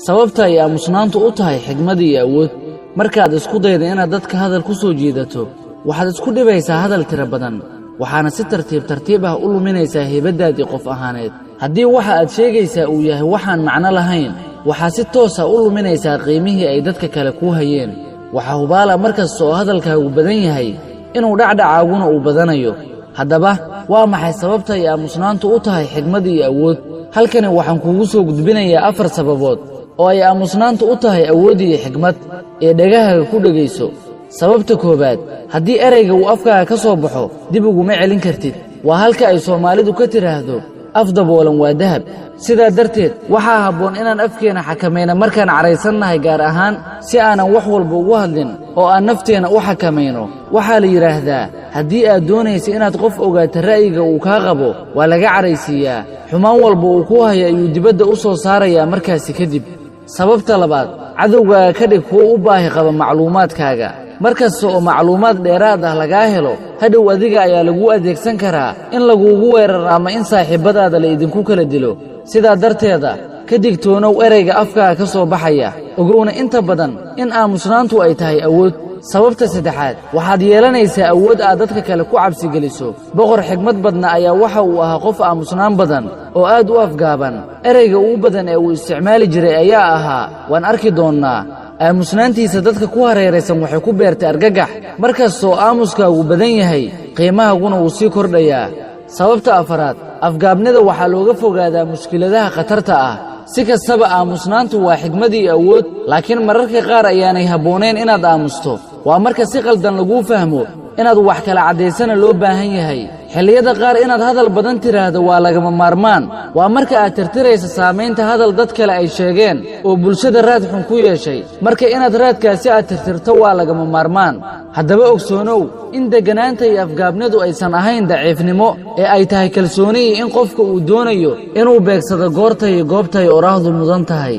sababta ay aamusnaantu u tahay xigmad iyo awood. markaad isku daydo inaad dadka hadal ku soo jiidato waxaad isku dhibaysaa hadal tiro badan, waxaana si tartiib ah u luminaysaa heybadaadii qof ahaaneed. haddii waxa aad sheegaysaa uu yahay waxaan macno lahayn, waxaa si toosa u luminaysaa qiimihii ay dadka kale kuu hayeen. waxaa hubaala markasta oo hadalkaagu badan yahay inuu dhacdhacaaguna uu badanayo. haddaba waa maxay sababta ay aamusnaantu u tahay xigmad iyo awood? halkani waxaan kuugu soo gudbinayaa 4 sababood oo ay aamusnaantu u tahay awood iyo xigmad ee dhagahaaga ku dhegayso. sababta koobaad, haddii erayga uu afkaaga ka soo baxo dib uguma celin kartid. waa halka ay Soomaalidu ka tiraahdo af daboolan waa dahab. sidaa darteed waxaa habboon inaan afkeena xakamayno markaan caraysannahay, gaar ahaan si aanan wax walba ugu hadlin oo aan nafteena u xakamayno. waxaa la yidhaahdaa haddii aad doonaysa inaad qof ogaato ra'yiga uu kaa qabo waa laga caraysiiyaa. xumaan walba uu ku hayo ayuu dibadda u soo saarayaa markaasi kadib. sababta labaad, cadowgaaga ka dhig kuwa u baahi qaba macluumaadkaaga. markasta oo macluumaad dheeraad ah lagaa helo, hadhow adiga ayaa lagu adeegsan karaa in laguugu weeraro ama in saaxiibbadaada la idinku kala dilo. sidaa darteeda ka digtoonow erayga afkaaga ka soo baxaya, ogowna inta badan in aamusnaantu ay tahay awood. sababta saddexaad, waxaad yeelanaysaa awood aad dadka kale ku cabsigeliso. boqor xigmad badna ayaa waxa uu ahaa qof aamusnaan badan oo aad u afgaaban. erayga ugu badan ee uu isticmaali jiray ayaa ahaa waan arki doonnaa. aamusnaantiisa dadka ku hareeraysan waxay ku beertay argagax. markastoo aamuskaagu badan yahay qiimahaaguna wuu sii kordhayaa. sababta afaraad, afgaabnida waxaa looga fogaadaa mushkiladaha khatarta ah. si kastaba aamusnaantu waa xigmad iyo awood, laakiin mararka qaar ayaanay habboonayn inaad aamusto. waa marka si qaldan laguu fahmo inaad wax kala caddaysana loo baahan yahay. xilliyada qaar inaad hadal badan tiraahdo waa lagama maarmaan. waa marka aad tirtiraysa saamaynta hadal dad kale ay sheegeen oo bulshada raad xun ku yeeshay. marka inaad raadkaasi aad tirtirto waa lagama maarmaan. haddaba ogsoonow in degganaanta iyo afgaabnidu aysan ahayn daciifnimo ee ay tahay kalsooni iyo in qofka uu doonayo inuu beegsado goorta iyo goobta ay oraahdu mudan tahay.